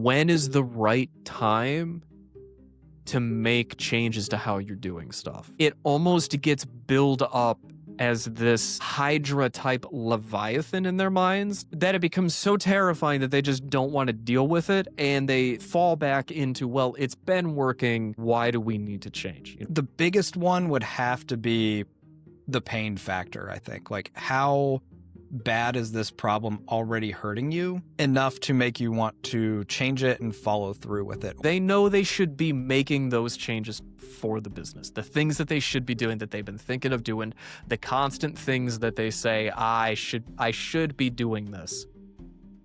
when is the right time to make changes to how you're doing stuff. It almost gets built up as this Hydra type Leviathan in their minds that it becomes so terrifying that they just don't want to deal with it, and they fall back into, well, it's been working, why do we need to change? The biggest one would have to be the pain factor, I think. Like, how bad is this problem already hurting you enough to make you want to change it and follow through with it? They know they should be making those changes for the business. The things that they should be doing, that they've been thinking of doing, the constant things that they say, I should be doing this.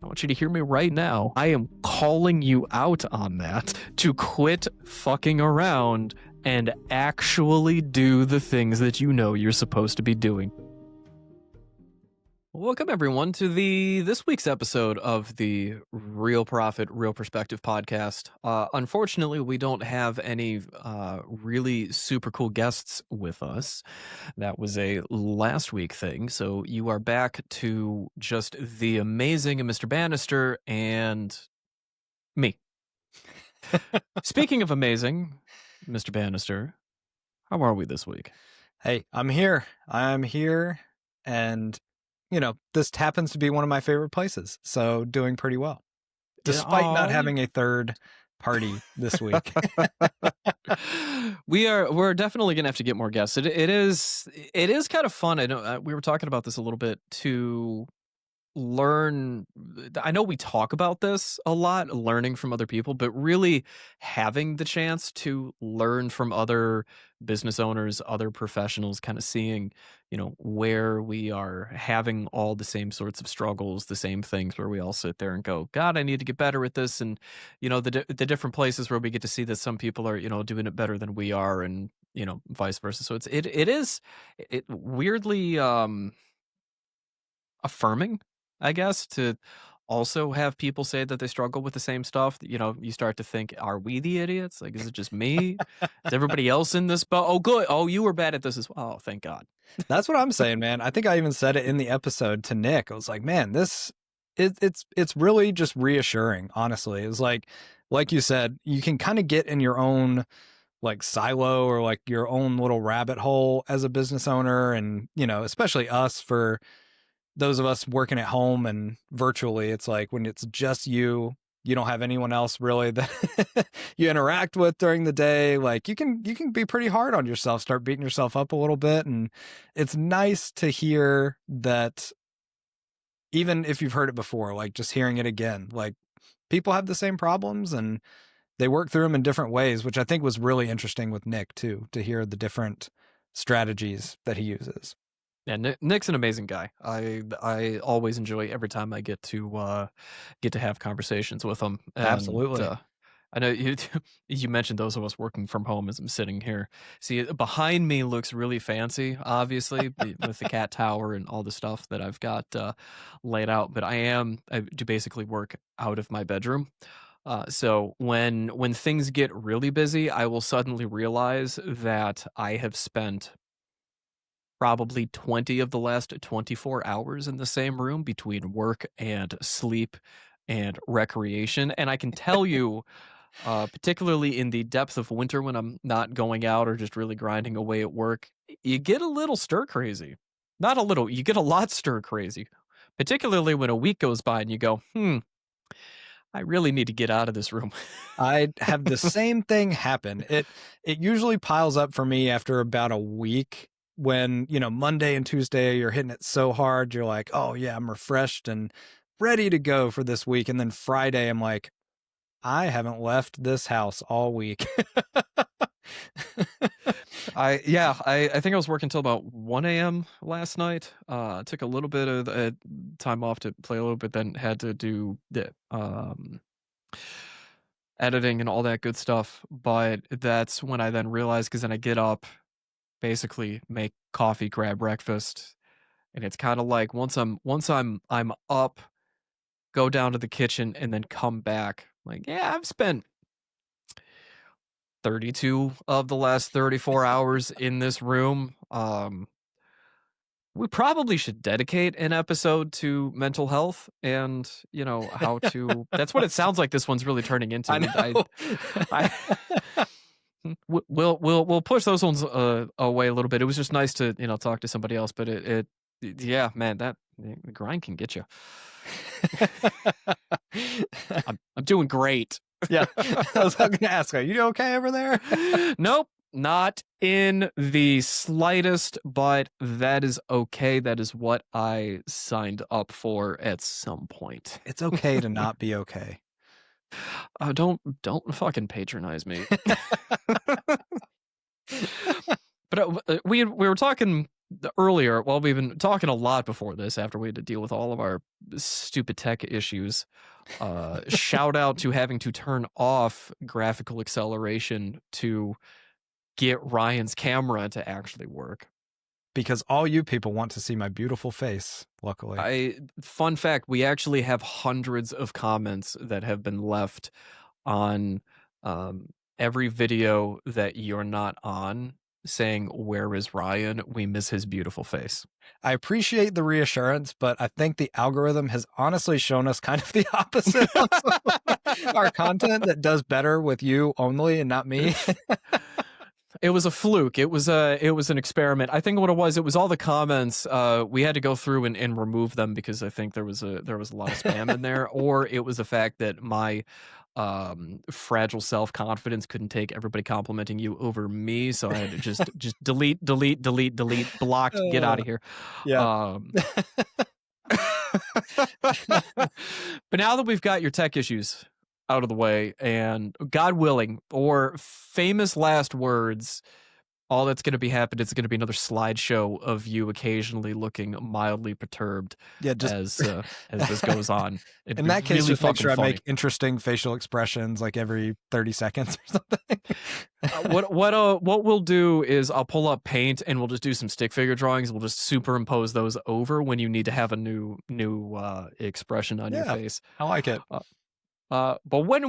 I want you to hear me right now. I am calling you out on that to quit fucking around and actually do the things that you know you're supposed to be doing. Welcome everyone to this week's episode of the Real Profit, Real Perspective podcast. Unfortunately, we don't have any really super cool guests with us. That was a last week thing. So you are back to just the amazing Mr. Bannister and me. Speaking of amazing, Mr. Bannister, how are we this week? Hey, I'm here. And you know, this happens to be one of my favorite places, so doing pretty well, despite not having a third party this week. We're definitely gonna have to get more guests. It is kind of fun. I know we were talking about this a little bit to learn. I know we talk about this a lot, learning from other people, but really having the chance to learn from other business owners, other professionals, kind of seeing, where we are having all the same sorts of struggles, the same things where we all sit there and go, God, I need to get better at this. And, the different places where we get to see that some people are, doing it better than we are, and, vice versa. So it is weirdly affirming, I guess, to also have people say that they struggle with the same stuff. You start to think, are we the idiots? Like, is it just me? Is everybody else in this boat? Oh, good. Oh, you were bad at this as well. Oh, thank God. That's what I'm saying, man. I think I even said it in the episode to Nick. I was like, man, it's really just reassuring, honestly. It was like you said, you can kind of get in your own like silo or like your own little rabbit hole as a business owner. And, especially us, for those of us working at home and virtually, it's like when it's just you don't have anyone else really that you interact with during the day. Like you can be pretty hard on yourself, start beating yourself up a little bit. And it's nice to hear that, even if you've heard it before, like just hearing it again, like people have the same problems and they work through them in different ways, which I think was really interesting with Nick too, to hear the different strategies that he uses. Yeah, Nick's an amazing guy. I always enjoy every time I get to have conversations with him. And, Absolutely. I know you you mentioned those of us working from home as I'm sitting here. See, behind me looks really fancy, obviously, with the cat tower and all the stuff that I've got laid out. But I do basically work out of my bedroom. So when things get really busy, I will suddenly realize that I have spent probably 20 of the last 24 hours in the same room between work and sleep and recreation. And I can tell you, particularly in the depth of winter when I'm not going out or just really grinding away at work, you get a little stir crazy. Not a little, you get a lot stir crazy, particularly when a week goes by and you go, I really need to get out of this room. I have the same thing happen. It usually piles up for me after about a week, when, Monday and Tuesday, you're hitting it so hard. You're like, oh yeah, I'm refreshed and ready to go for this week. And then Friday, I'm like, I haven't left this house all week. I think I was working till about 1 a.m. last night. Took a little bit of time off to play a little bit, then had to do the editing and all that good stuff. But that's when I then realized, because then I get up, basically make coffee, grab breakfast, and it's kind of like once I'm up, go down to the kitchen and then come back. Like, yeah, I've spent 32 of the last 34 hours in this room. We probably should dedicate an episode to mental health and, how to that's what it sounds like this one's really turning I into. I know. I we'll push those ones away a little bit. It was just nice to, talk to somebody else, but yeah, man, that the grind can get you. I'm doing great. Yeah. I was going to ask, are you okay over there? Nope, not in the slightest, but that is okay. That is what I signed up for at some point. It's okay to not be okay. Don't fucking patronize me. But we were talking earlier. Well, we've been talking a lot before this. After we had to deal with all of our stupid tech issues. Shout out to having to turn off graphical acceleration to get Ryan's camera to actually work. Because all you people want to see my beautiful face, luckily. Fun fact, we actually have hundreds of comments that have been left on every video that you're not on saying, "Where is Ryan? We miss his beautiful face." I appreciate the reassurance, but I think the algorithm has honestly shown us kind of the opposite of our content that does better with you only and not me. It was a fluke. It was an experiment. I think what it was all the comments. We had to go through and remove them because I think there was a lot of spam in there, or it was the fact that my fragile self-confidence couldn't take everybody complimenting you over me, so I had to just delete, block, get out of here. Yeah. But now that we've got your tech issues out of the way, and God willing, or famous last words, all that's going to be happening is going to be another slideshow of you occasionally looking mildly perturbed. Yeah, just as this goes on. It'd in be that case, really just make sure I funny. make interesting facial expressions like every 30 seconds or something. What we'll do is I'll pull up Paint and we'll just do some stick figure drawings. We'll just superimpose those over when you need to have a new expression on your face. I like it. But once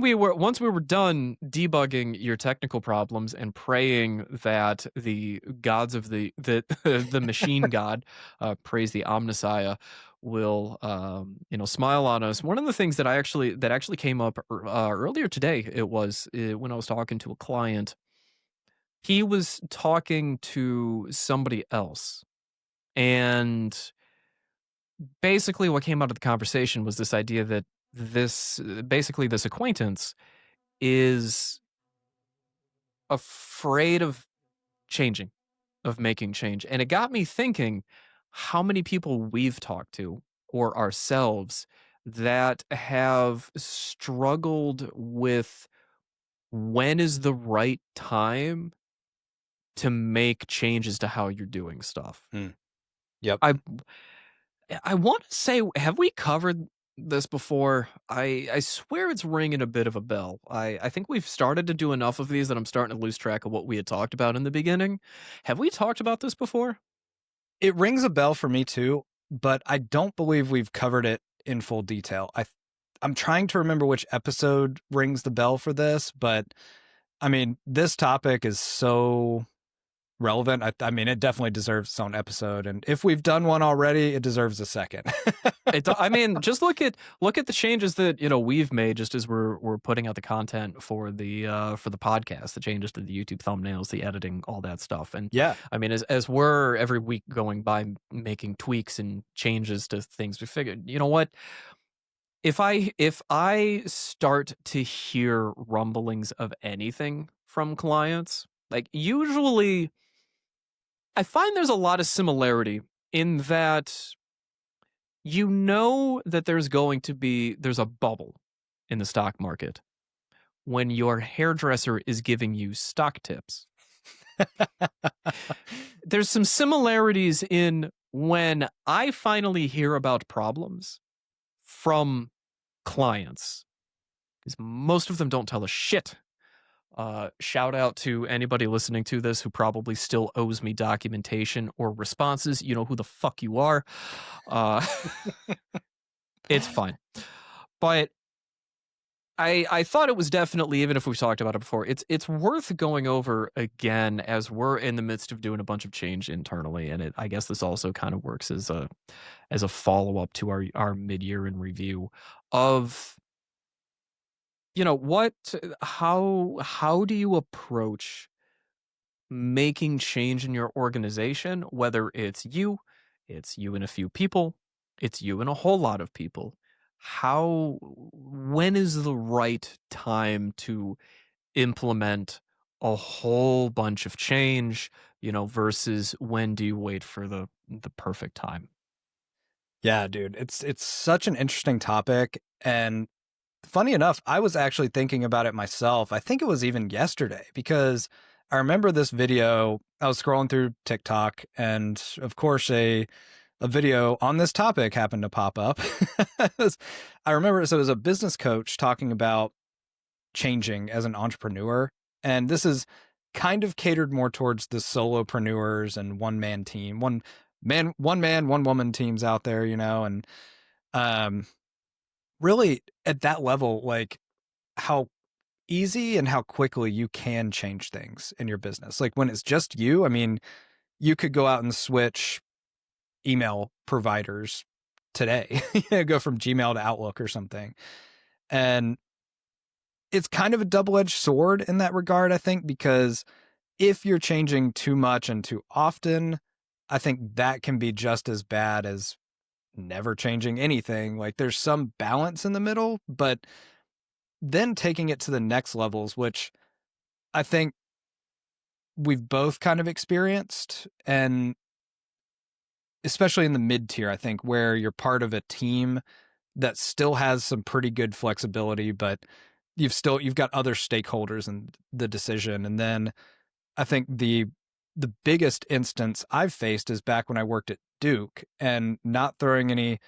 we were done debugging your technical problems and praying that the gods of the the machine god, praise the Omnissiah, will smile on us. One of the things that actually came up earlier today, it was when I was talking to a client. He was talking to somebody else, and basically what came out of the conversation was this idea that this acquaintance is afraid of changing, of making change. And it got me thinking how many people we've talked to or ourselves that have struggled with when is the right time to make changes to how you're doing stuff. Yep. I want to say, have we covered this before? I swear it's ringing a bit of a bell. I think we've started to do enough of these that I'm starting to lose track of what we had talked about in the beginning. Have we talked about this before? It rings a bell for me too, but I don't believe we've covered it in full detail. I'm trying to remember which episode rings the bell for this, but I mean, this topic is so relevant. I mean, it definitely deserves its own episode, and if we've done one already, it deserves a second. I mean, just look at the changes that we've made just as we're putting out the content for the podcast, the changes to the YouTube thumbnails, the editing, all that stuff. And yeah, I mean, as we're every week going by making tweaks and changes to things, we figured, you know what? If I start to hear rumblings of anything from clients, like usually I find there's a lot of similarity in that that there's a bubble in the stock market when your hairdresser is giving you stock tips. There's some similarities in when I finally hear about problems from clients, because most of them don't tell us shit. Shout out to anybody listening to this who probably still owes me documentation or responses. You know who the fuck you are. It's fine. But I thought it was definitely, even if we've talked about it before, it's worth going over again as we're in the midst of doing a bunch of change internally, and I guess this also kind of works as a follow up to our mid year in review of what how do you approach making change in your organization, whether it's you and a few people, it's you and a whole lot of people. When is the right time to implement a whole bunch of change, versus when do you wait for the perfect time? Yeah, dude, it's such an interesting topic, and funny enough, I was actually thinking about it myself. I think it was even yesterday because I remember this video. I was scrolling through TikTok, and of course, a video on this topic happened to pop up. I remember, so it was a business coach talking about changing as an entrepreneur, and this is kind of catered more towards the solopreneurs and one man, one woman teams out there, and um, really at that level, like how easy and how quickly you can change things in your business. Like when it's just you, I mean, you could go out and switch email providers today, go from Gmail to Outlook or something. And it's kind of a double edged sword in that regard, I think, because if you're changing too much and too often, I think that can be just as bad as never changing anything. Like there's some balance in the middle, but then taking it to the next levels, which I think we've both kind of experienced, and especially in the mid tier, I think, where you're part of a team that still has some pretty good flexibility, but you've got other stakeholders in the decision. And then I think the biggest instance I've faced is back when I worked at Duke, and not throwing any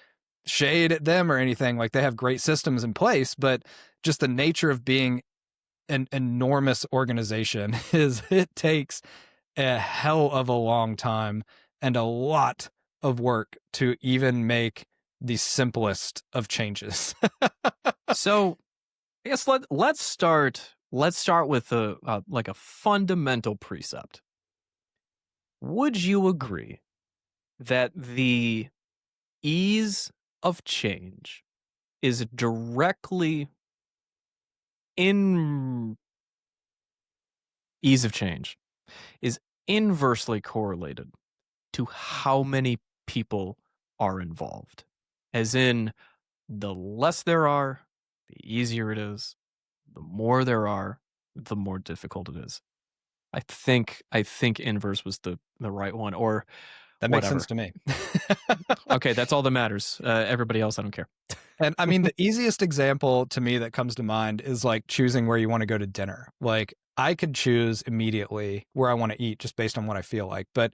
shade at them or anything. Like they have great systems in place, but just the nature of being an enormous organization is it takes a hell of a long time and a lot of work to even make the simplest of changes. So I guess let's start with a like a fundamental precept. Would you agree that the ease of change is directly in ease of change is inversely correlated to how many people are involved? As in, the less there are, the easier it is. The more there are, the more difficult it is. I think inverse was the right one, or That makes sense whatever. to me. Okay, that's all that matters. Everybody else, I don't care. And I mean, the easiest example to me that comes to mind is like choosing where you want to go to dinner. Like I could choose immediately where I want to eat just based on what I feel like. But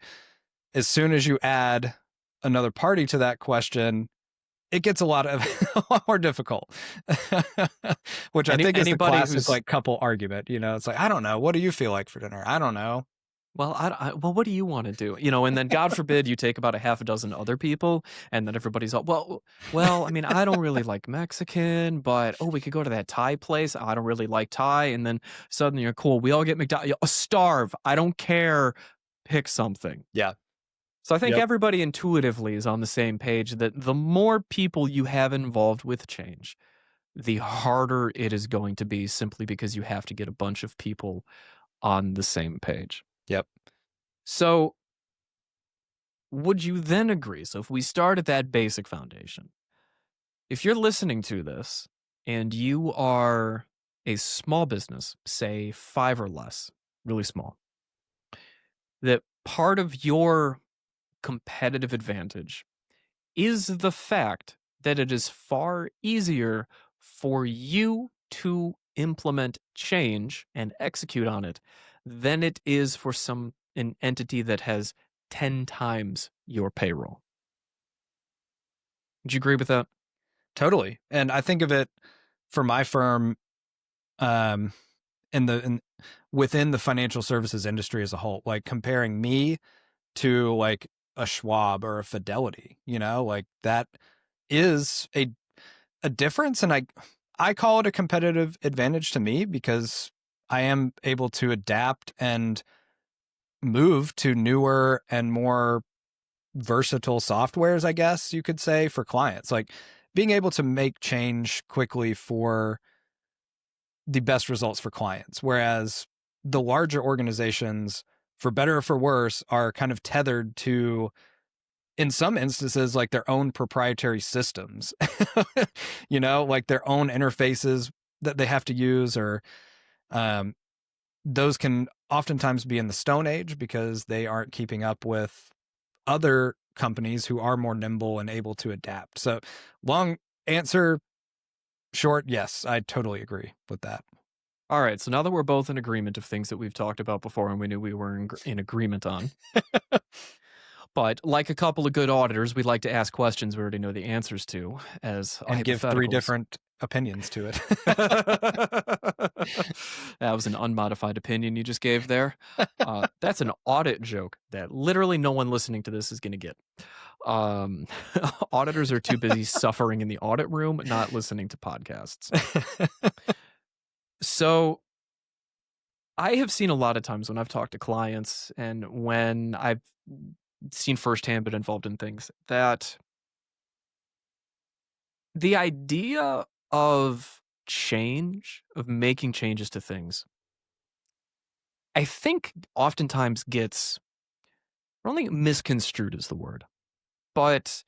as soon as you add another party to that question, it gets a lot more difficult. Which I think is the Anybody classic who's like couple argument. It's like, I don't know. What do you feel like for dinner? I don't know. well, well, what do you want to do? And then God forbid you take about a half a dozen other people, and then everybody's all, well. I mean, I don't really like Mexican, but we could go to that Thai place. I don't really like Thai, and then suddenly you're cool. We all get McDonald's. Starve. I don't care. Pick something. Yeah. So I think Yep. everybody intuitively is on the same page that the more people you have involved with change, the harder it is going to be, simply because you have to get a bunch of people on the same page. Yep. So would you then agree? So if we start at that basic foundation, if you're listening to this and you are a small business, say 5 or less, really small, that part of your competitive advantage is the fact that it is far easier for you to implement change and execute on it than it is for an entity that has 10 times your payroll. Would you agree with that? Totally. And I think of it for my firm, um, in within the financial services industry as a whole, like comparing me to like a Schwab or a Fidelity, like that is a difference. And I call it a competitive advantage to me because I am able to adapt and move to newer and more versatile softwares, I guess you could say, for clients. Like being able to make change quickly for the best results for clients. Whereas the larger organizations, for better or for worse, are kind of tethered to, in some instances, like their own proprietary systems, like their own interfaces that they have to use, or um, those can oftentimes be in the Stone Age because they aren't keeping up with other companies who are more nimble and able to adapt. So, long answer, short, yes, I totally agree with that. All right, so now that we're both in agreement of things that we've talked about before and we knew we were in agreement on, but like a couple of good auditors, we'd like to ask questions we already know the answers to as And give three hypotheticals. different opinions to it. That was an unmodified opinion you just gave there. That's an audit joke that literally no one listening to this is going to get. Um, Auditors are too busy suffering in the audit room, not listening to podcasts. So I have seen a lot of times when I've talked to clients and when I've seen firsthand been involved in things that the idea of change, of making changes to things, I think oftentimes gets, I don't think misconstrued is the word, but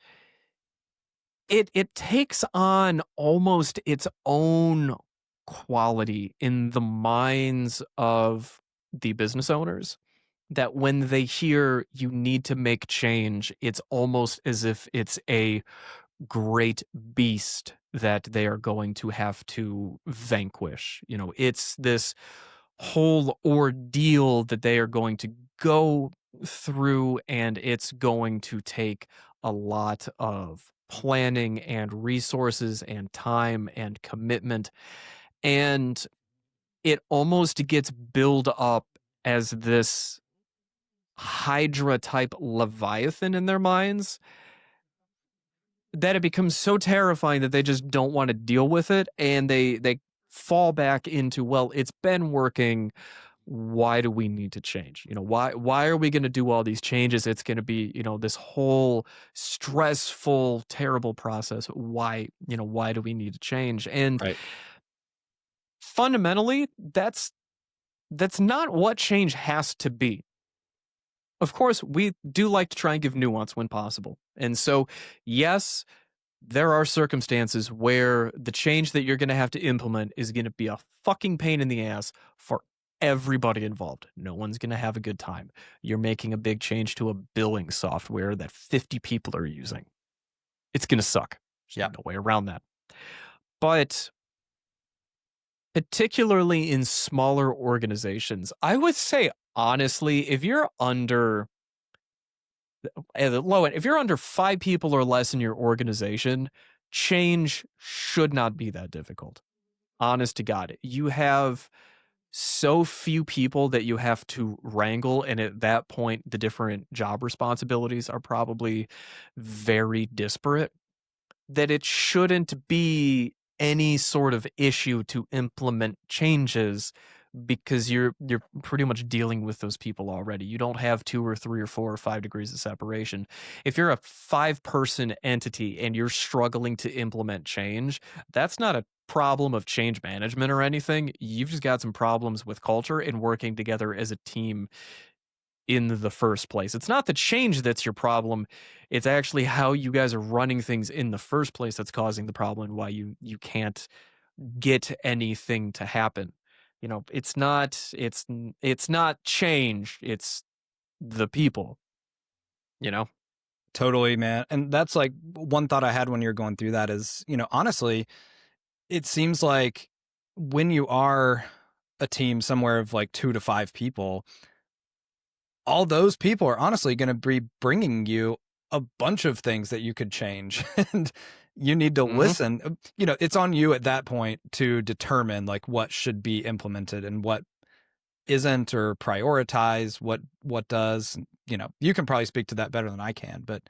it takes on almost its own quality in the minds of the business owners, that when they hear you need to make change, it's almost as if it's a great beast that they are going to have to vanquish. It's this whole ordeal that they are going to go through, and it's going to take a lot of planning and resources and time and commitment. And it almost gets built up as this Hydra type Leviathan in their minds that it becomes so terrifying that they just don't want to deal with it, and they fall back into, well, it's been working, why do we need to change? Why are we going to do all these changes? It's going to be, this whole stressful, terrible process. Why do we need to change? And Right. fundamentally, that's not what change has to be. Of course, we do like to try and give nuance when possible. And so, yes, there are circumstances where the change that you're going to have to implement is going to be a fucking pain in the ass for everybody involved. No one's going to have a good time. You're making a big change to a billing software that 50 people are using. It's going to suck. Yeah. There's no way around that. But particularly in smaller organizations, I would say, honestly, if you're under at the low end, if you're under 5 people or less in your organization, change should not be that difficult. Honest to God. You have so few people that you have to wrangle, and at that point, the different job responsibilities are probably very disparate, that it shouldn't be any sort of issue to implement changes because you're pretty much dealing with those people already. You don't have 2 or 3 or 4 or 5 degrees of separation. If you're a 5-person entity and you're struggling to implement change, that's not a problem of change management or anything. You've just got some problems with culture and working together as a team in the first place. It's not the change that's your problem. It's actually how you guys are running things in the first place that's causing the problem and why you can't get anything to happen. It's not change, it's the people, you know? Totally, man. And that's like one thought I had when you're going through that is, honestly, it seems like when you are a team somewhere of like 2 to 5 people, all those people are honestly going to be bringing you a bunch of things that you could change. And you need to Mhm. listen. It's on you at that point to determine like what should be implemented and what isn't, or prioritize what does. You can probably speak to that better than I can, but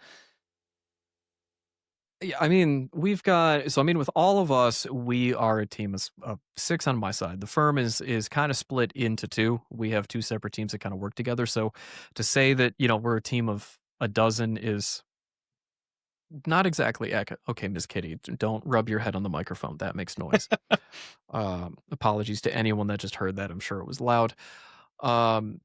Yeah, I mean, we've got so I mean, with all of us, we are a team of 6 on my side. The firm is kinda split into 2. We have 2 separate teams that kinda work together, so to say that, we're a team of a dozen is not exactly okay, Miss Kitty, don't rub your head on the microphone, that makes noise. Apologies to anyone that just heard that, I'm sure it was loud. Um,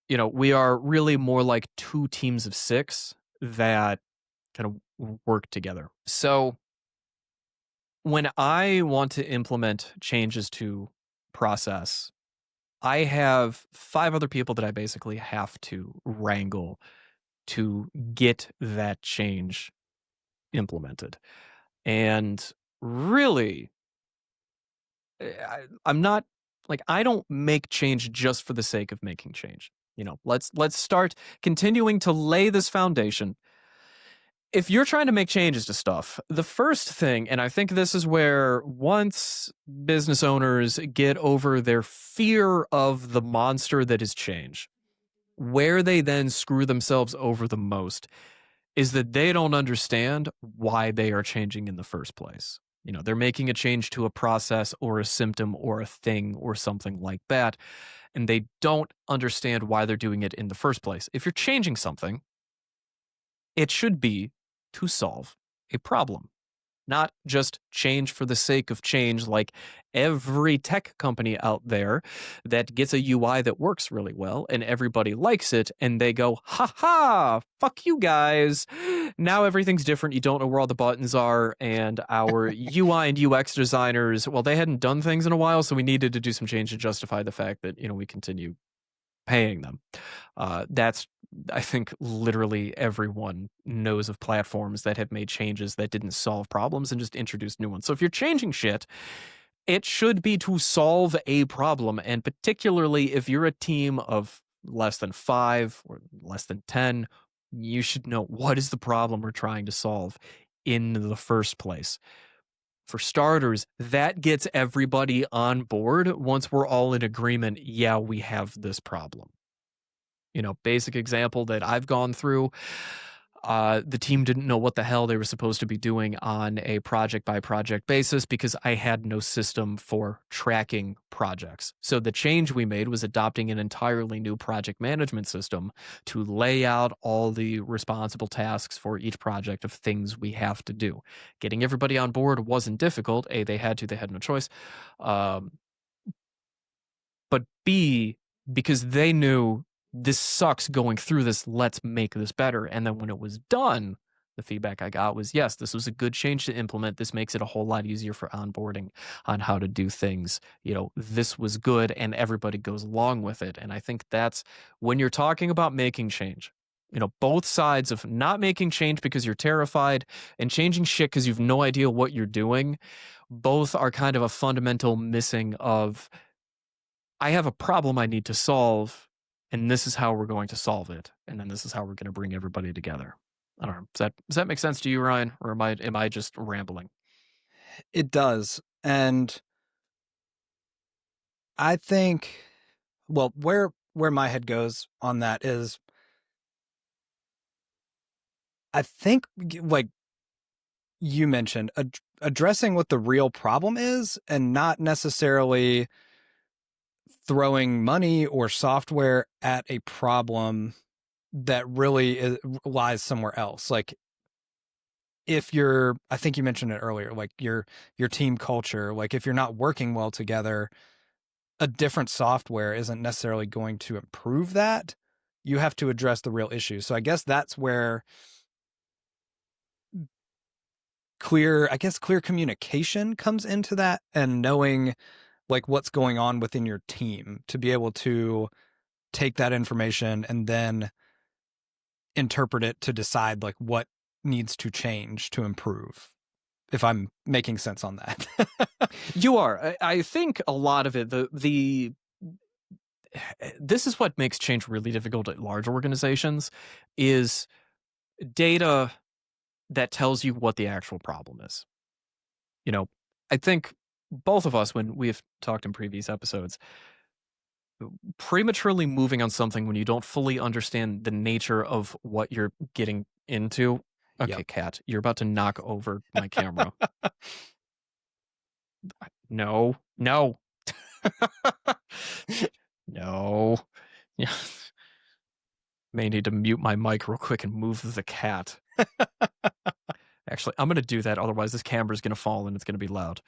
we are really more like 2 teams of 6 that kind of work together. So when I want to implement changes to process, I have 5 other people that I basically have to wrangle to get that change implemented. And really, I'm not like I don't make change just for the sake of making change. Let's start continuing to lay this foundation. If you're trying to make changes to stuff, the first thing, and I think this is where once business owners get over their fear of the monster that is change, where they then screw themselves over the most is that they don't understand why they are changing in the first place. They're making a change to a process or a symptom or a thing or something like that, and they don't understand why they're doing it in the first place. If you're changing something, it should be to solve a problem, not just change for the sake of change like every tech company out there that gets a UI that works really well and everybody likes it and they go, ha ha, fuck you guys. Now everything's different. You don't know where all the buttons are. And our UI and UX designers, well, they hadn't done things in a while, so we needed to do some change to justify the fact that, we continue paying them. That's I think literally everyone knows of platforms that have made changes that didn't solve problems and just introduced new ones. So if you're changing shit, it should be to solve a problem. And particularly if you're a team of less than 5 or less than 10, you should know what is the problem we're trying to solve in the first place. For starters, that gets everybody on board once we're all in agreement. Yeah, we have this problem. Basic example that I've gone through. The team didn't know what the hell they were supposed to be doing on a project by project basis because I had no system for tracking projects. So the change we made was adopting an entirely new project management system to lay out all the responsible tasks for each project of things we have to do. Getting everybody on board wasn't difficult. A, they had no choice. Um, but B, because they knew this sucks going through this, let's make this better. And then when it was done, the feedback I got was, yes, this was a good change to implement. This makes it a whole lot easier for onboarding on how to do things. This was good and everybody goes along with it. And I think that's when you're talking about making change. Both sides of not making change because you're terrified and changing shit because you've no idea what you're doing, both are kind of a fundamental missing of I have a problem I need to solve, and this is how we're going to solve it, and then this is how we're going to bring everybody together. I don't know. Does that make sense to you, Ryan, or am I just rambling? It does. And I think, well, where my head goes on that is I think like you mentioned addressing what the real problem is and not necessarily throwing money or software at a problem that really lies somewhere else. Like if you're, I think you mentioned it earlier, like your team culture, like if you're not working well together, a different software isn't necessarily going to improve that. You have to address the real issue. So I guess that's where clear communication comes into that, and knowing like what's going on within your team to be able to take that information and then interpret it to decide like what needs to change to improve, if I'm making sense on that. You are. I think a lot of it, the this is what makes change really difficult at large organizations, is data that tells you what the actual problem is. You know, I think both of us, when we've talked in previous episodes, prematurely moving on something when you don't fully understand the nature of what you're getting into Okay, Yep. cat, you're about to knock over my camera. No, no, no. Yeah, may need to mute my mic real quick and move the cat. Actually, I'm gonna do that. Otherwise, this camera's gonna fall and it's gonna be loud.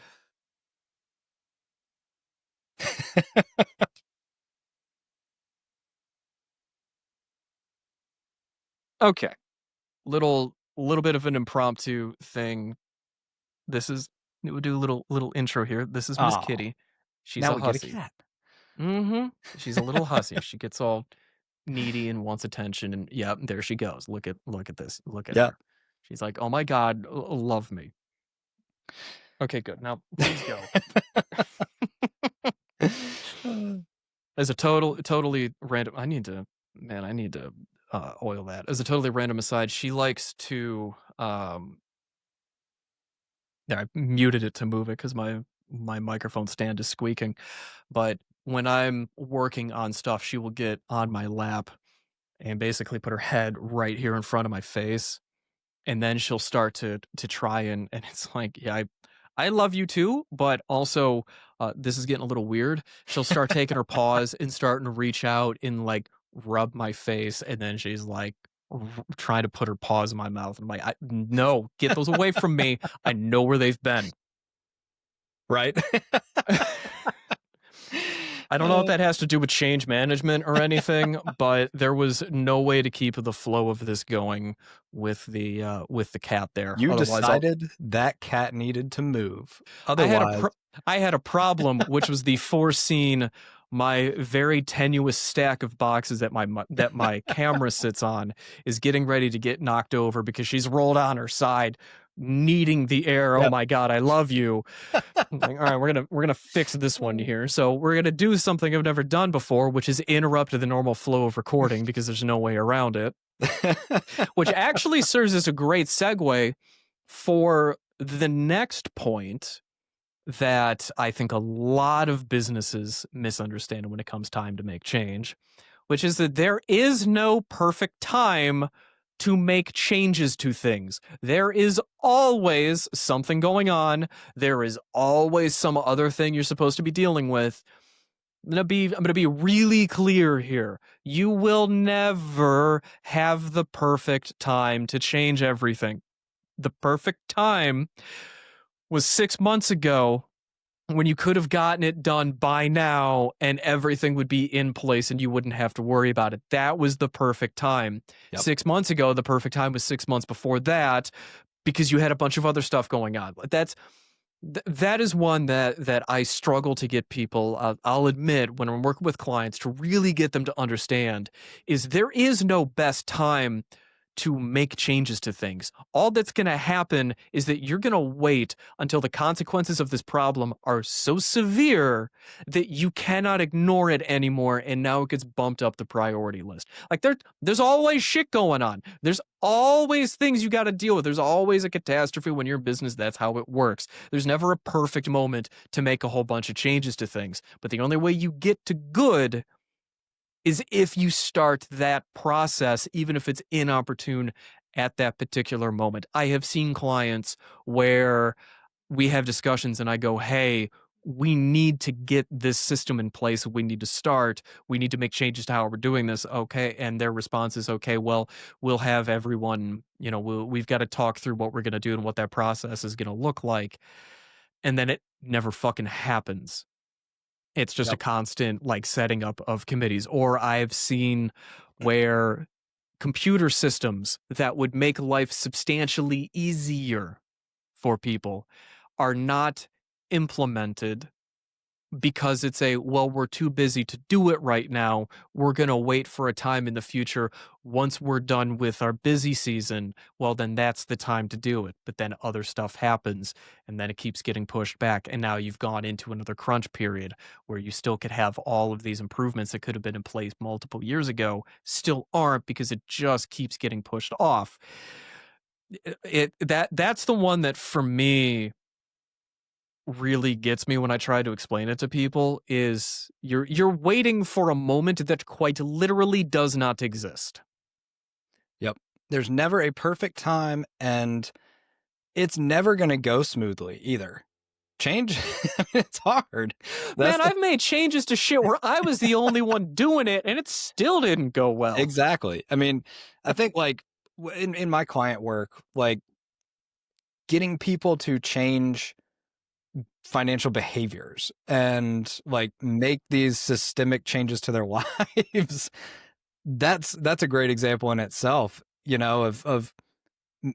Okay, little bit of an impromptu thing. This is we'll do a little intro here. This is Miss Oh, Kitty. She's now a we get a hussy. cat. Mm-hmm. She's a little hussy. She gets all needy and wants attention. And yeah, there she goes. Look at this. Look at Yeah. her. She's like, oh my God, love me. Okay, good. Now please go. As a totally random, I need to oil that. As a totally random aside, she likes to yeah, I muted it to move it because my microphone stand is squeaking. But when I'm working on stuff, she will get on my lap and basically put her head right here in front of my face, and then she'll start to try and it's like, yeah, I love you too, but also this is getting a little weird. She'll start taking her paws and starting to reach out and like rub my face, and then she's like trying to put her paws in my mouth. I'm like, no, get those away from me. I know where they've been. Right. I don't know if that has to do with change management or anything, but there was no way to keep the flow of this going with the cat there. You Otherwise, decided that cat needed to move. I had a Otherwise, I had a problem, which was the foreseen my very tenuous stack of boxes that my camera sits on is getting ready to get knocked over because she's rolled on her side, needing the air. Oh yep. my God, I love you. I'm like, all right, we're gonna fix this one here. So we're gonna do something I've never done before, which is interrupt the normal flow of recording because there's no way around it. Which actually serves as a great segue for the next point that I think a lot of businesses misunderstand when it comes time to make change, which is that there is no perfect time to make changes to things. There is always something going on. There is always some other thing you're supposed to be dealing with. I'm gonna be really clear here. You will never have the perfect time to change everything. The perfect time was 6 months ago when you could have gotten it done by now and everything would be in place and you wouldn't have to worry about it. That was the perfect time. Yep. 6 months ago, the perfect time was 6 months before that because you had a bunch of other stuff going on. That is one that I struggle to get people. I'll admit when I'm working with clients to really get them to understand is there is no best time to make changes to things. All that's going to happen is that you're going to wait until the consequences of this problem are so severe that you cannot ignore it anymore, and now it gets bumped up the priority list. Like there's always shit going on. There's always things you got to deal with. There's always a catastrophe when you're in business. That's how it works. There's never a perfect moment to make a whole bunch of changes to things. But the only way you get to good is if you start that process, even if it's inopportune at that particular moment. I have seen clients where we have discussions and I go, hey, we need to get this system in place. We need to start. We need to make changes to how we're doing this. Okay. And their response is, okay, well, we'll have everyone, we've got to talk through what we're going to do and what that process is going to look like. And then it never fucking happens. It's just a Yep. constant like setting up of committees. Or I've seen where computer systems that would make life substantially easier for people are not implemented because it's well, we're too busy to do it right now. We're going to wait for a time in the future. Once we're done with our busy season, well, then that's the time to do it. But then other stuff happens and then it keeps getting pushed back. And now you've gone into another crunch period where you still could have all of these improvements that could have been in place multiple years ago, still aren't because it just keeps getting pushed off. That's the one that for me really gets me when I try to explain it to people is you're waiting for a moment that quite literally does not exist. Yep. There's never a perfect time, and it's never going to go smoothly either. Change, I mean, it's hard. That's Man, the I've made changes to shit where I was the only one doing it and it still didn't go well. exactly. I mean, I think like in my client work, like getting people to change financial behaviors and like make these systemic changes to their lives, that's a great example in itself, you know, of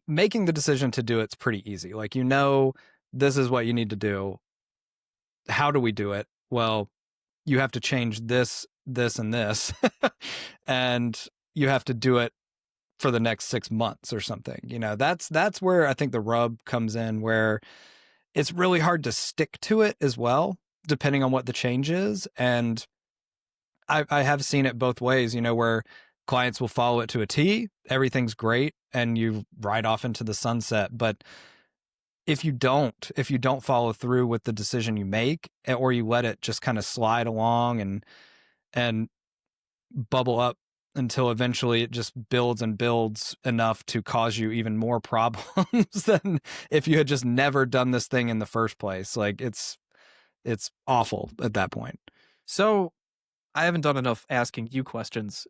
making the decision to do it's pretty easy. Like, you know, this is what you need to do. How do we do it? Well, you have to change this, this, and this, and you have to do it for the next 6 months or something. You know, that's where I think the rub comes in, where it's really hard to stick to it as well, depending on what the change is. And I have seen it both ways, you know, where clients will follow it to a T, everything's great, and you ride off into the sunset. But if you don't follow through with the decision you make, or you let it just kind of slide along and bubble up until eventually it just builds and builds enough to cause you even more problems than if you had just never done this thing in the first place. Like, it's awful at that point. So I haven't done enough asking you questions.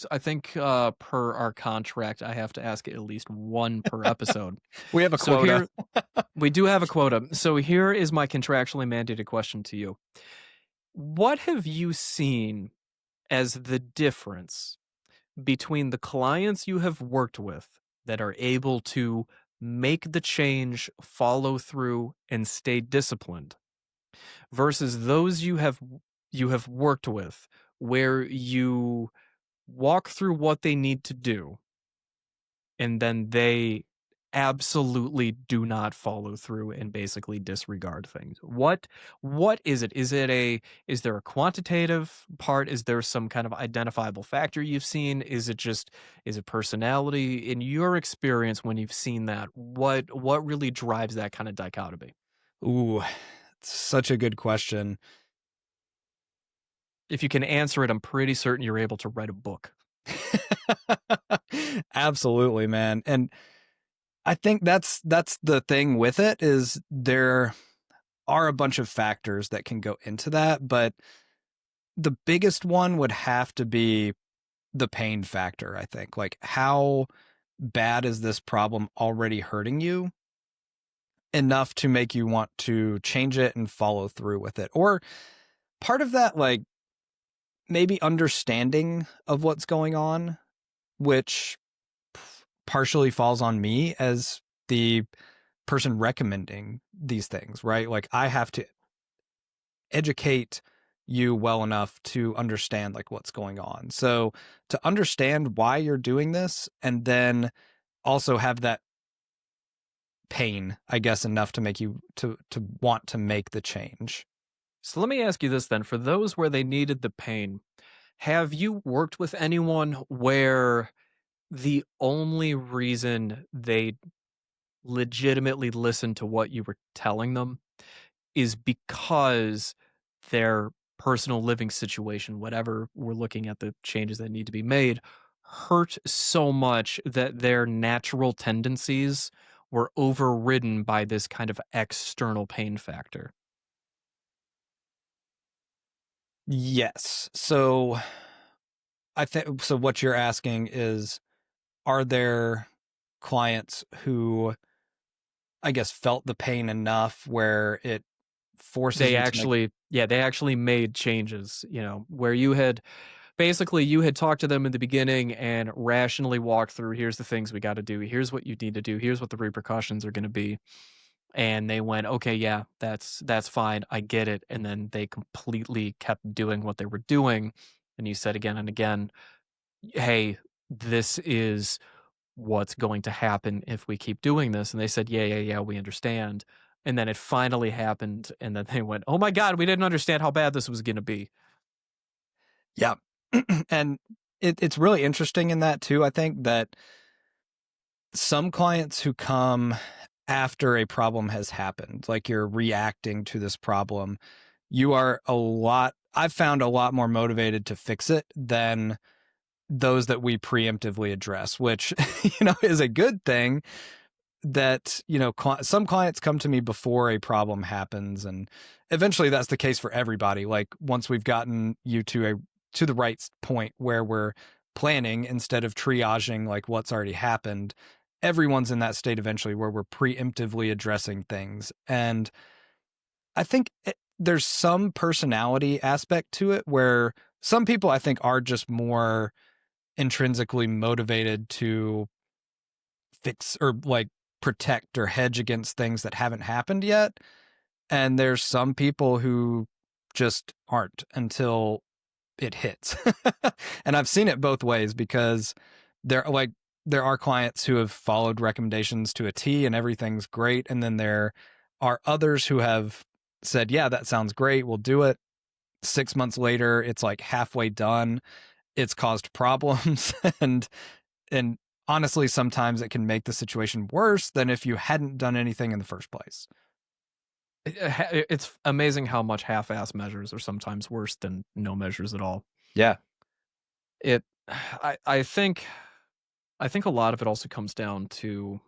I think per our contract, I have to ask at least one per episode. We have a So quota. here, we do have a quota. So here is my contractually mandated question to you. What have you seen as the difference between the clients you have worked with that are able to make the change, follow through, and stay disciplined versus those you have worked with where you walk through what they need to do and then they absolutely do not follow through and basically disregard things. What is it? Is there a quantitative part? Is there some kind of identifiable factor you've seen? Is it personality? In your experience when you've seen that, what really drives that kind of dichotomy? Ooh, such a good question. If you can answer it, I'm pretty certain you're able to write a book. Absolutely, man. And I think that's the thing with it, is there are a bunch of factors that can go into that, but the biggest one would have to be the pain factor, I think. Like, how bad is this problem already hurting you enough to make you want to change it and follow through with it? Or part of that, like, maybe understanding of what's going on, which partially falls on me as the person recommending these things, right? Like, I have to educate you well enough to understand like what's going on. So to understand why you're doing this, and then also have that pain, I guess, enough to make you to want to make the change. So let me ask you this then. For those where they needed the pain, have you worked with anyone where the only reason they legitimately listened to what you were telling them is because their personal living situation, whatever we're looking at the changes that need to be made, hurt so much that their natural tendencies were overridden by this kind of external pain factor? Yes. So I think so what you're asking is, are there clients who, I guess, felt the pain enough where it forces They you to make. actually yeah, they actually made changes, where you had basically you had talked to them in the beginning and rationally walked through, here's the things we got to do, here's what you need to do, here's what the repercussions are going to be, and they went, okay, yeah, that's fine, I get it, and then they completely kept doing what they were doing, and you said again and again, hey, this is what's going to happen if we keep doing this, and they said, yeah, yeah, yeah, we understand, and then it finally happened, and then they went, oh my god, we didn't understand how bad this was going to be. Yeah. And it's really interesting in that too. I think that some clients who come after a problem has happened, like you're reacting to this problem, I've found a lot more motivated to fix it than those that we preemptively address, which, is a good thing that, some clients come to me before a problem happens. And eventually that's the case for everybody. Like once we've gotten you to the right point where we're planning instead of triaging like what's already happened, everyone's in that state eventually where we're preemptively addressing things. And I think there's some personality aspect to it where some people I think are just more intrinsically motivated to fix or like protect or hedge against things that haven't happened yet. And there's some people who just aren't until it hits. And I've seen it both ways because there are clients who have followed recommendations to a T and everything's great. And then there are others who have said, yeah, that sounds great. We'll do it. 6 months later, it's like halfway done. It's caused problems. And honestly, sometimes it can make the situation worse than if you hadn't done anything in the first place. It's amazing how much half-ass measures are sometimes worse than no measures at all. Yeah. It, I think a lot of it also comes down to,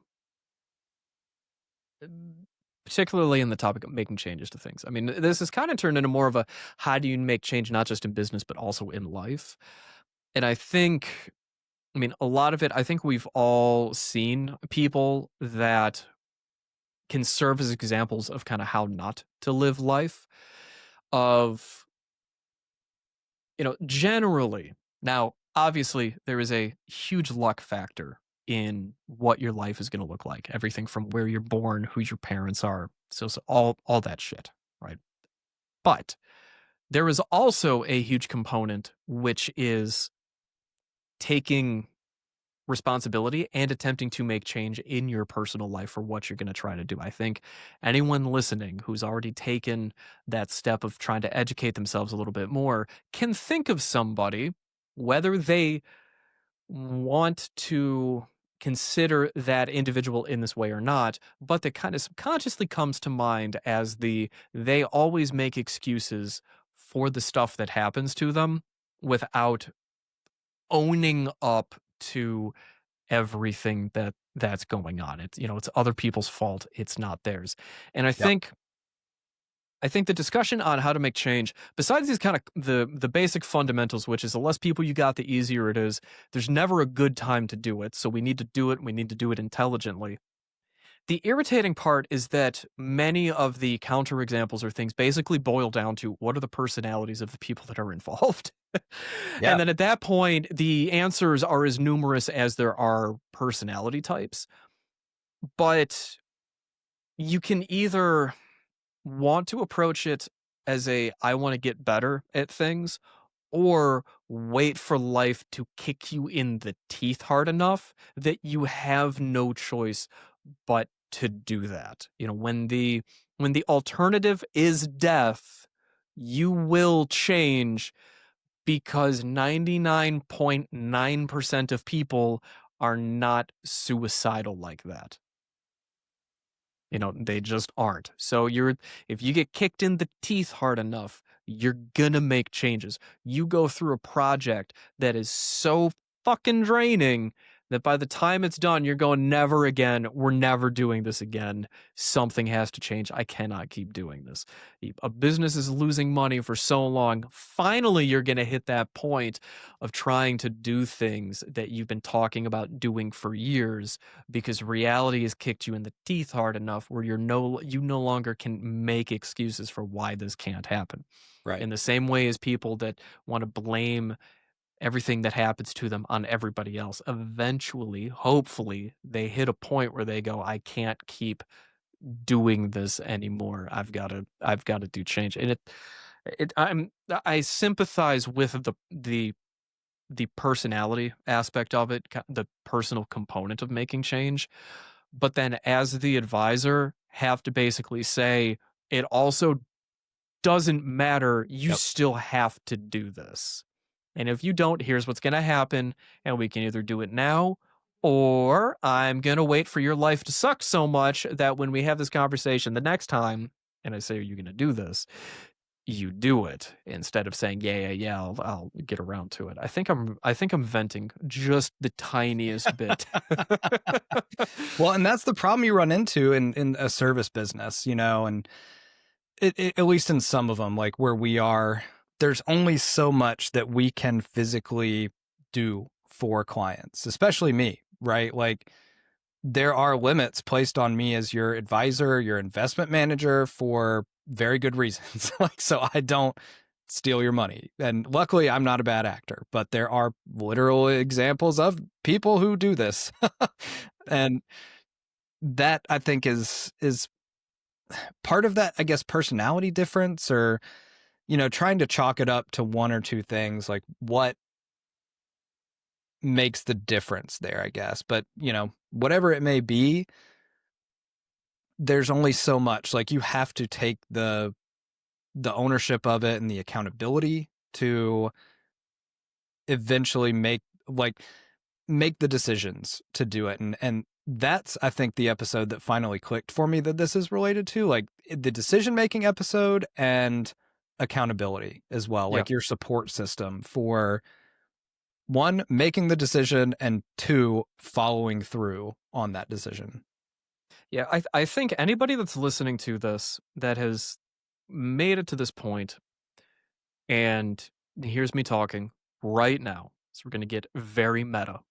particularly in the topic of making changes to things. I mean, this has kind of turned into more of a how do you make change not just in business but also in life. And I mean, a lot of it, I think we've all seen people that can serve as examples of kind of how not to live life. Of, generally, now, obviously, there is a huge luck factor in what your life is going to look like. Everything from where you're born, who your parents are, so all that shit, right? But there is also a huge component, which is taking responsibility and attempting to make change in your personal life for what you're going to try to do. I think anyone listening who's already taken that step of trying to educate themselves a little bit more can think of somebody, whether they want to consider that individual in this way or not, but that kind of subconsciously comes to mind as they always make excuses for the stuff that happens to them without owning up to everything that's going on. It's other people's fault. It's not theirs. And Yep. I think the discussion on how to make change, besides these kind of the basic fundamentals, which is the less people you got, the easier it is. There's never a good time to do it, so we need to do it. We need to do it intelligently. The irritating part is that many of the counterexamples or things basically boil down to what are the personalities of the people that are involved. Yeah. And then at that point, the answers are as numerous as there are personality types. But you can either want to approach it as I want to get better at things, or wait for life to kick you in the teeth hard enough that you have no choice but to do that. When the alternative is death, you will change because 99.9% of people are not suicidal like that. They just aren't. So if you get kicked in the teeth hard enough, you're gonna make changes. You go through a project that is so fucking draining that by the time it's done, you're going, never again. We're never doing this again. Something has to change. I cannot keep doing this. A business is losing money for so long. Finally, you're gonna hit that point of trying to do things that you've been talking about doing for years because reality has kicked you in the teeth hard enough where you no longer can make excuses for why this can't happen. Right. In the same way as people that want to blame everything that happens to them on everybody else, eventually, hopefully, they hit a point where they go, I can't keep doing this anymore. I've got to do change. And I sympathize with the personality aspect of it, the personal component of making change. But then as the advisor, have to basically say, it also doesn't matter. You Yep. still have to do this. And if you don't, here's what's going to happen. And we can either do it now, or I'm going to wait for your life to suck so much that when we have this conversation the next time, and I say, are you going to do this? you do it instead of saying, yeah, I'll get around to it. I think I'm venting just the tiniest bit. Well, and that's the problem you run into in a service business, you know, and at least in some of them, like where we are, there's only so much that we can physically do for clients, especially me, right? Like there are limits placed on me as your advisor, your investment manager for very good reasons. Like, so I don't steal your money. And luckily, I'm not a bad actor, but there are literal examples of people who do this. And that I think is part of that, I guess, personality difference, or you know, trying to chalk it up to one or two things, like what makes the difference there, I guess. But you know, whatever it may be, there's only so much. Like you have to take the ownership of it and the accountability to eventually make the decisions to do it. And that's, I think, the episode that finally clicked for me that this is related to, like the decision making episode and accountability as well, Yeah. like your support system for one, making the decision, and two, following through on that decision. Yeah, I think anybody that's listening to this that has made it to this point and here's me talking right now. So we're going to get very meta.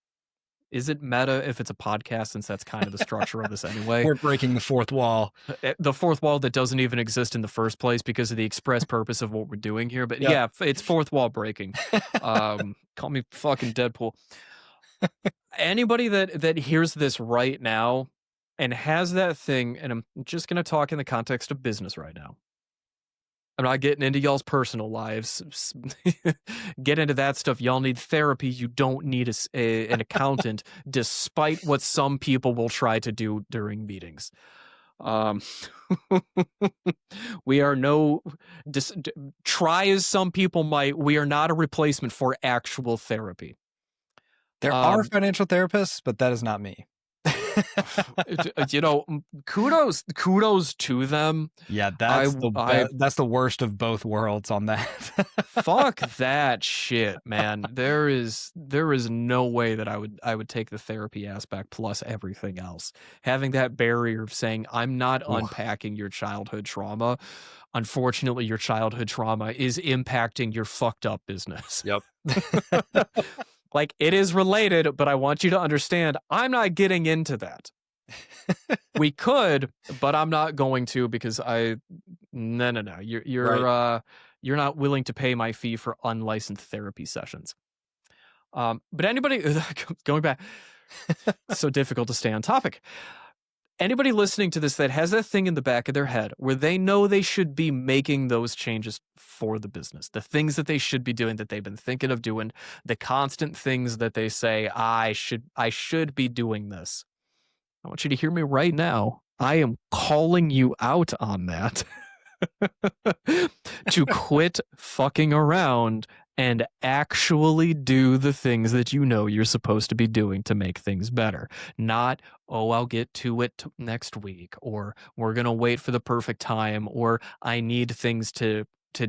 Is it meta if it's a podcast, since that's kind of the structure of this anyway? We're breaking the fourth wall. The fourth wall that doesn't even exist in the first place because of the express purpose of what we're doing here. But Yep. yeah, it's fourth wall breaking. Call me fucking Deadpool. Anybody that hears this right now and has that thing, and I'm just going to talk in the context of business right now. I'm not getting into y'all's personal lives. Get into that stuff. Y'all need therapy. You don't need an accountant, despite what some people will try to do during meetings. Um, we are no, try as some people might, we are not a replacement for actual therapy. There are financial therapists, but that is not me. You know, kudos to them. Yeah, that's that's the worst of both worlds on that. Fuck that shit, man. There is no way that I would take the therapy aspect plus everything else. Having that barrier of saying I'm not unpacking your childhood trauma. Unfortunately, your childhood trauma is impacting your fucked up business. Yep. Like, it is related, but I want you to understand I'm not getting into that. We could, but I'm not going to, because no. You're not willing to pay my fee for unlicensed therapy sessions. But anybody going back, so difficult to stay on topic. Anybody listening to this that has that thing in the back of their head where they know they should be making those changes for the business, the things that they should be doing that they've been thinking of doing, the constant things that they say, I should be doing this. I want you to hear me right now. I am calling you out on that. To quit fucking around and actually do the things that you know you're supposed to be doing to make things better. Not, oh, I'll get to it next week, or we're going to wait for the perfect time, or I need things to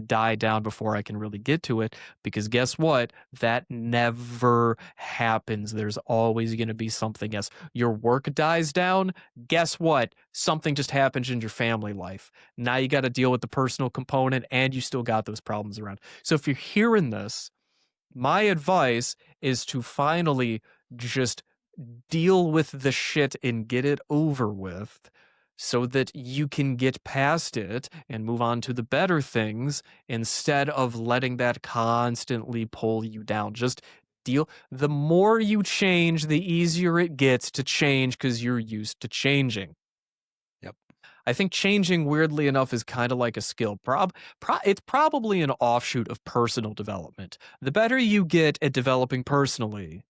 die down before I can really get to it. Because guess what? That never happens. There's always going to be something else. Your work dies down. Guess what? Something just happens in your family life. Now you got to deal with the personal component, and you still got those problems around. So if you're hearing this, my advice is to finally just deal with the shit and get it over with, so that you can get past it and move on to the better things, instead of letting that constantly pull you down. Just deal. The more you change, the easier it gets to change, because you're used to changing. Yep. I think changing, weirdly enough, is kind of like a skill. It's probably an offshoot of personal development. The better you get at developing personally,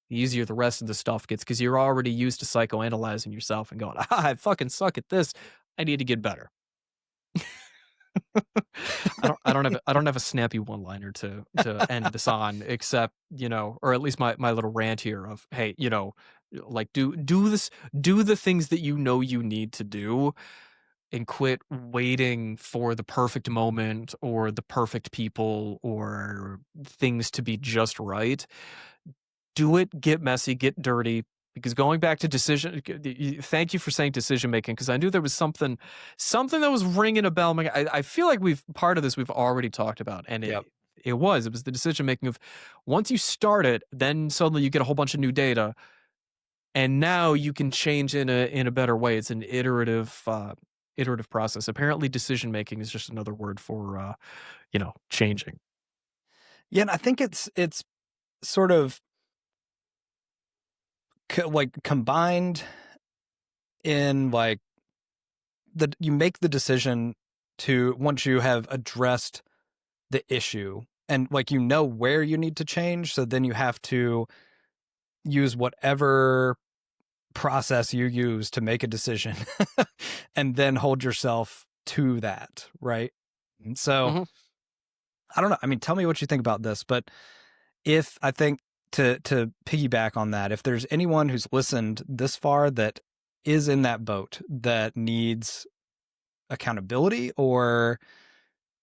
the easier the rest of the stuff gets, because you're already used to psychoanalyzing yourself and going, I fucking suck at this. I need to get better. I don't have a snappy one-liner to end this on, except, you know, or at least my little rant here of, hey, you know, like do the things that you know you need to do, and quit waiting for the perfect moment or the perfect people or things to be just right. Do it, get messy, get dirty. Because going back to thank you for saying decision making, because I knew there was something that was ringing a bell. I feel like part of this we've already talked about, and Yep. it was the decision making of once you start it, then suddenly you get a whole bunch of new data, and now you can change in a better way. It's an iterative process. Apparently, decision making is just another word for changing. Yeah, and I think it's sort of like combined in like that you make the decision to once you have addressed the issue and like you know where you need to change, so then you have to use whatever process you use to make a decision and then hold yourself to that, right? And so Hmm. I don't know. I mean, tell me what you think about this, but if I think to piggyback on that, if there's anyone who's listened this far that is in that boat that needs accountability, or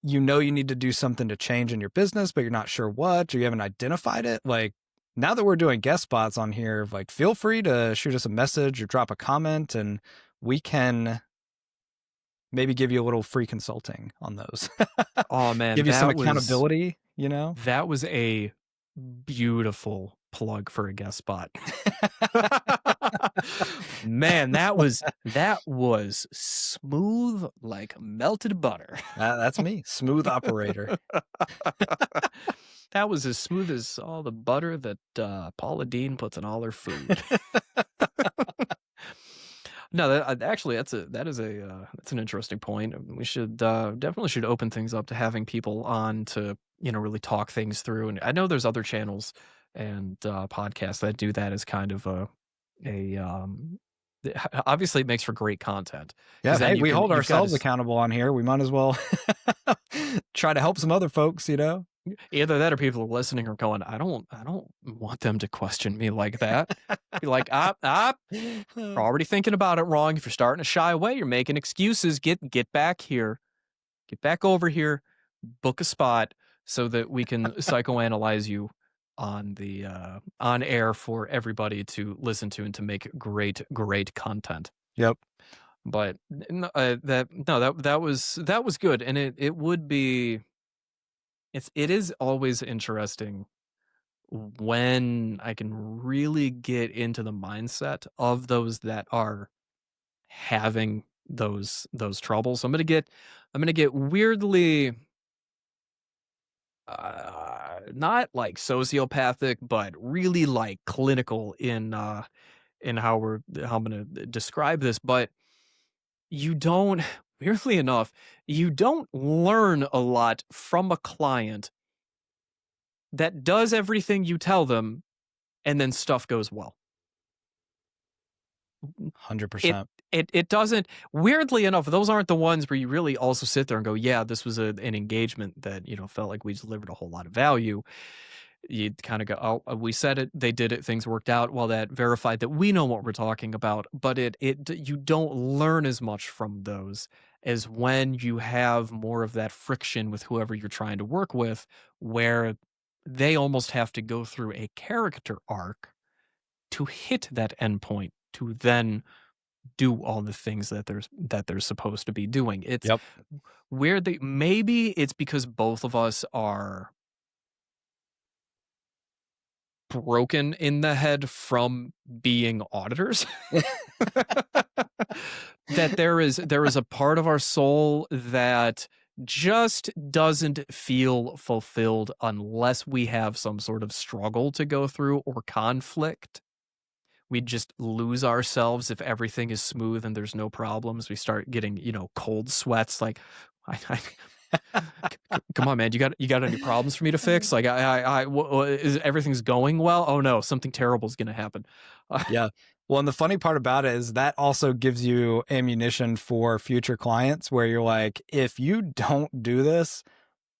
you need to do something to change in your business but you're not sure what, or you haven't identified it, like now that we're doing guest spots on here, like feel free to shoot us a message or drop a comment and we can maybe give you a little free consulting on those. Oh man, Give you some accountability, you know. that was a beautiful plug for a guest spot. Man, that was smooth like melted butter. That's me, smooth operator. That was as smooth as all the butter that Paula Deen puts in all her food. No, actually that's an interesting point. We should definitely should open things up to having people on to really talk things through. And I know there's other channels and podcasts that do that as kind of a obviously it makes for great content Yeah, because then hey, we hold you've got ourselves accountable on here. We might as well try to help some other folks, you know? either that or people are listening are going, I don't want them to question me like that. Be like, you're already thinking about it wrong. If you're starting to shy away, you're making excuses. Get back here. Get back over here. Book a spot so that we can psychoanalyze you on the on air for everybody to listen to and to make great content. Yep. But that was good, and it would be it is always interesting when I can really get into the mindset of those that are having those troubles. I'm gonna get weirdly not like sociopathic, but really like clinical in how I'm gonna describe this. But you don't weirdly enough, you don't learn a lot from a client that does everything you tell them and then stuff goes well. It 100%. it doesn't weirdly enough, those aren't the ones where you really also sit there and go, "Yeah, this was an engagement that, felt like we delivered a whole lot of value." You'd kinda go, "Oh, we said it, they did it, things worked out." Well, that verified that we know what we're talking about, but you don't learn as much from those as when you have more of that friction with whoever you're trying to work with, where they almost have to go through a character arc to hit that endpoint to then do all the things that they're supposed to be doing. It's Yep. where they maybe it's because both of us are broken in the head from being auditors. That there is a part of our soul that just doesn't feel fulfilled unless we have some sort of struggle to go through or conflict. We just lose ourselves if everything is smooth and there's no problems. We start getting, cold sweats like come on, man, you got any problems for me to fix? Like is everything's going well? Oh no, something terrible is going to happen. Yeah. Well, and the funny part about it is that also gives you ammunition for future clients where you're like, if you don't do this,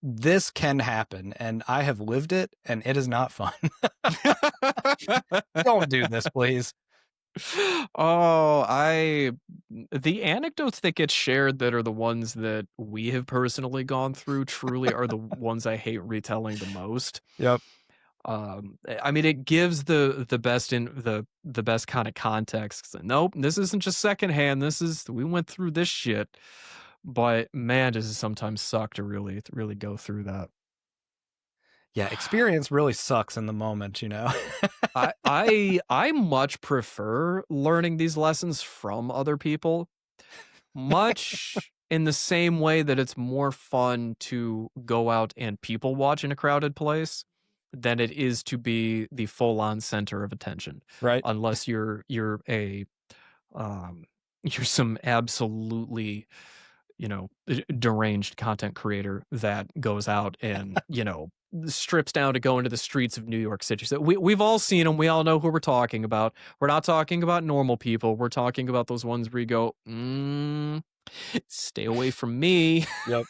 this can happen. And I have lived it and it is not fun. Don't do this, please. Oh, I the anecdotes that get shared that are the ones that we have personally gone through truly are the ones I hate retelling the most. Yep. I mean, it gives the best in the best kind of context. Nope, this isn't just secondhand. This is we went through this shit. But man, does it sometimes suck to really go through that. Yeah, experience really sucks in the moment, you know? I much prefer learning these lessons from other people, much in the same way that it's more fun to go out and people watch in a crowded place than it is to be the full on center of attention. Right? Unless you're a you're some absolutely, deranged content creator that goes out and, strips down to go into the streets of New York City. So we've all seen them. We all know who we're talking about. We're not talking about normal people. We're talking about those ones where you go, stay away from me. Yep.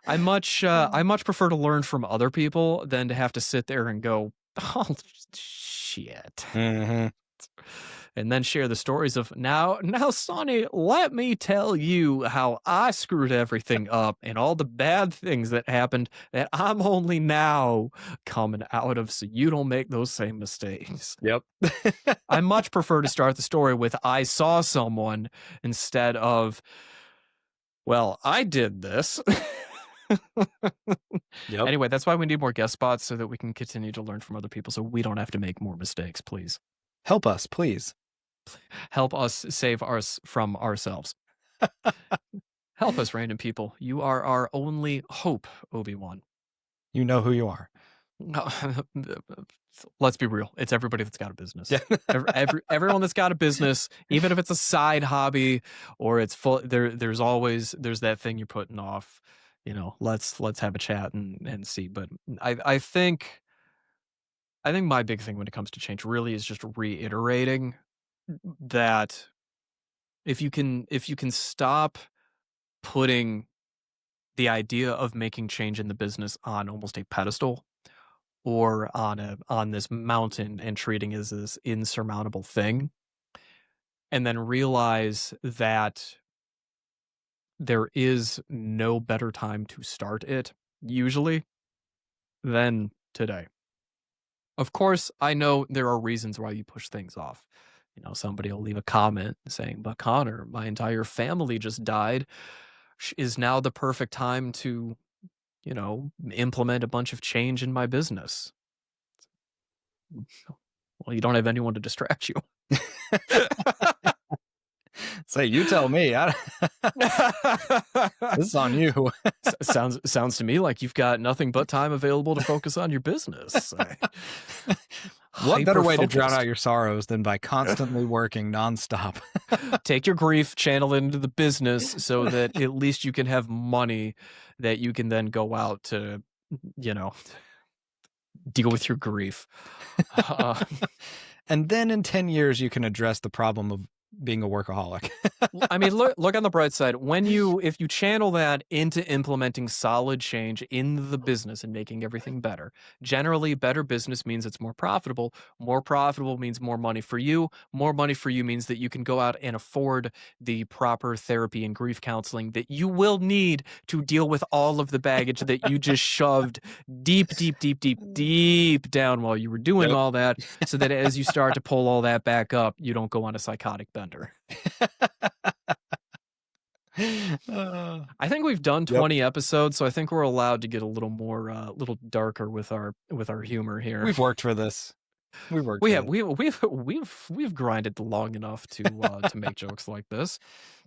I much prefer to learn from other people than to have to sit there and go, oh shit. Mhm. And then share the stories of now Sonny, let me tell you how I screwed everything up and all the bad things that happened that I'm only now coming out of so you don't make those same mistakes. Yep. I much prefer to start the story with I saw someone instead of, well, I did this. Yep. Anyway, that's why we need more guest spots so that we can continue to learn from other people so we don't have to make more mistakes, please. Help us, please. Help us save us from ourselves. Help us, random people. You are our only hope, Obi-Wan. You know who you are. No, let's be real. It's everybody that's got a business. Yeah. Everyone that's got a business, even if it's a side hobby or it's full, there's that thing you're putting off. Let's have a chat and see. But I think my big thing when it comes to change really is just reiterating that if you can stop putting the idea of making change in the business on almost a pedestal or on this mountain and treating it as this insurmountable thing, and then realize that there is no better time to start it, usually, than today. Of course, I know there are reasons why you push things off. Somebody will leave a comment saying, "But Connor, my entire family just died. Is now the perfect time to, implement a bunch of change in my business?" Well, you don't have anyone to distract you. Say, you tell me. This is on you. Sounds to me like you've got nothing but time available to focus on your business. What better way to drown out Hyper-focused. your sorrows than by constantly working nonstop? Take your grief, channel it into the business so that at least you can have money that you can then go out to, you know, deal with your grief. Uh, And then in 10 years, you can address the problem of being a workaholic. I mean, look on the bright side. If you channel that into implementing solid change in the business and making everything better, generally better business means it's more profitable. More profitable means more money for you. More money for you means that you can go out and afford the proper therapy and grief counseling that you will need to deal with all of the baggage that you just shoved deep, deep, deep, deep, deep down while you were doing Yep. all that, so that as you start to pull all that back up, you don't go on a psychotic bender. I think we've done Yep. 20 episodes, so I think we're allowed to get a little more, little darker with our humor here. We've worked for this. We've worked We for have this. we've grinded long enough to make jokes like this.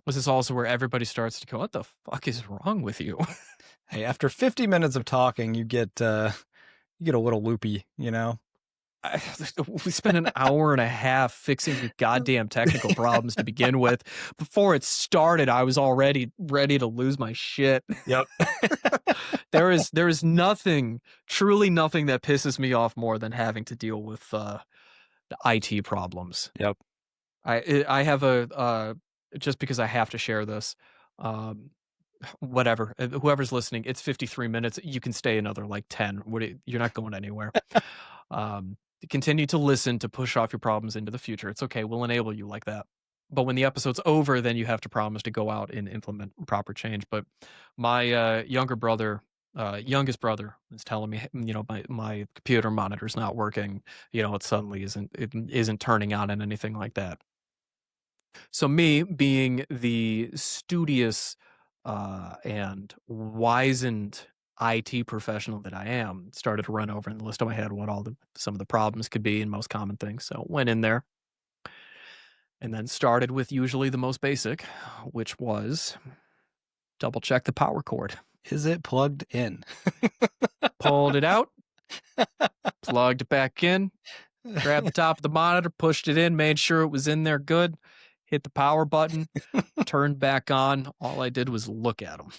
This is also where everybody starts to go, "What the fuck is wrong with you?" Hey, after 50 minutes of talking, you get a little loopy, you know? I, we spent an hour and a half fixing your goddamn technical problems to begin with. Before it started, I was already ready to lose my shit. Yep. There is nothing, truly nothing that pisses me off more than having to deal with the IT problems. Yep. I have just because I have to share this. Um, Whatever, whoever's listening, it's 53 minutes. You can stay another like 10. You're not going anywhere. Continue to listen to push off your problems into the future. It's okay. We'll enable you like that. But when the episode's over, then you have to promise to go out and implement proper change. But my youngest brother is telling me, my computer monitor's not working. It suddenly isn't turning on and anything like that. So me being the studious and wizened IT professional that I am, started to run over in the list of my head what some of the problems could be and most common things. So went in there and then started with usually the most basic, which was double check the power cord. Is it plugged in? Pulled it out, plugged it back in, grabbed the top of the monitor, pushed it in, made sure it was in there good, hit the power button, turned back on. All I did was look at him.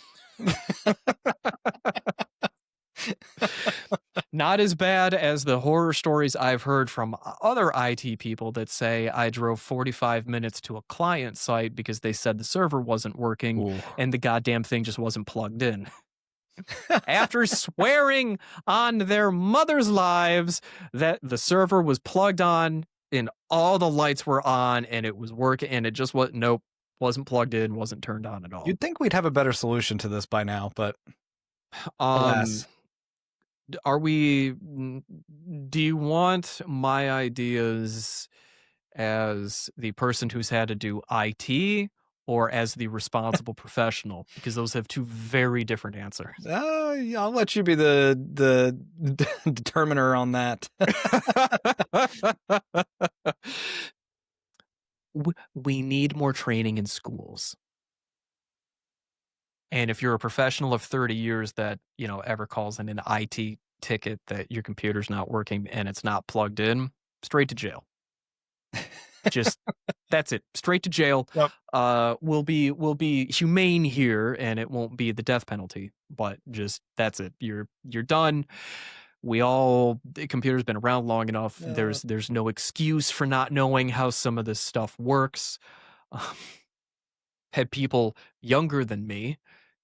Not as bad as the horror stories I've heard from other IT people that say I drove 45 minutes to a client site because they said the server wasn't working Ooh. and the goddamn thing just wasn't plugged in. After swearing on their mother's lives that the server was plugged on and all the lights were on and it was working, and it just wasn't plugged in, wasn't turned on at all. You'd think we'd have a better solution to this by now, but alas. Do you want my ideas as the person who's had to do IT or as the responsible professional? Because those have two very different answers. I'll let you be the determiner on that. We need more training in schools. And if you're a professional of 30 years that, ever calls in an IT ticket that your computer's not working and it's not plugged in, straight to jail. Just that's it. Straight to jail. Yep. We'll be humane here and it won't be the death penalty, but just that's it. You're done. The computer's been around long enough. There's no excuse for not knowing how some of this stuff works. Had people younger than me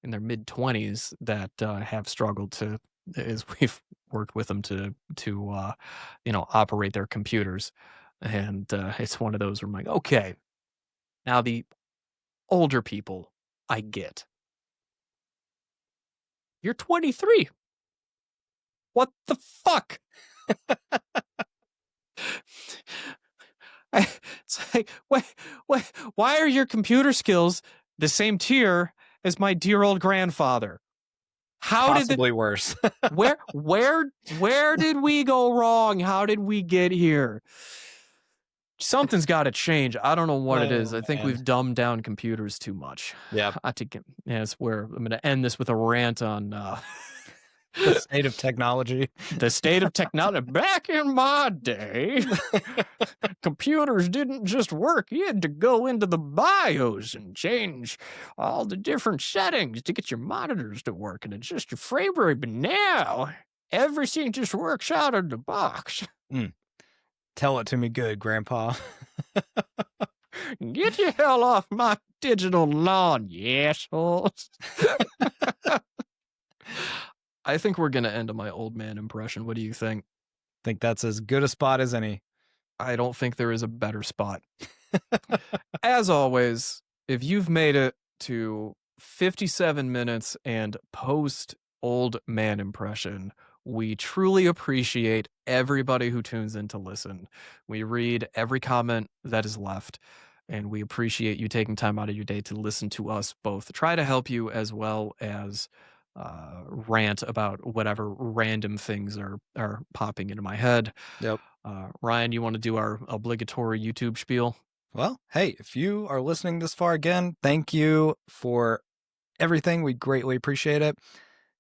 in their mid-20s that have struggled to, as we've worked with them to operate their computers. And it's one of those where I'm like, okay, now the older people I get. You're 23. What the fuck? It's like, why are your computer skills the same tier as my dear old grandfather? Possibly worse. Where did we go wrong? How did we get here? Something's got to change. I don't know what it is. I think we've dumbed down computers too much. Yeah. It's where I'm going to end this with a rant on the state of technology. The state of technology. Back in my day, computers didn't just work. You had to go into the BIOS and change all the different settings to get your monitors to work and adjust your frame rate. But now, everything just works out of the box. Tell it to me good, Grandpa. Get the hell off my digital lawn, you assholes. I think we're going to end on my old man impression. What do you think? Think that's as good a spot as any. I don't think there is a better spot. As always, if you've made it to 57 minutes and post old man impression, we truly appreciate everybody who tunes in to listen. We read every comment that is left, and we appreciate you taking time out of your day to listen to us both try to help you as well as rant about whatever random things are popping into my head. Yep. Ryan, you want to do our obligatory YouTube spiel? Well, hey, if you are listening this far again, thank you for everything. We greatly appreciate it.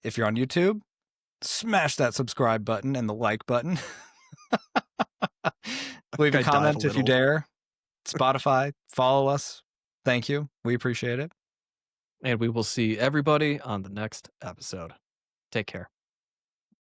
If you're on YouTube, smash that subscribe button and the like button. Leave a comment if you dare. Spotify, follow us. Thank you. We appreciate it. And we will see everybody on the next episode. Take care.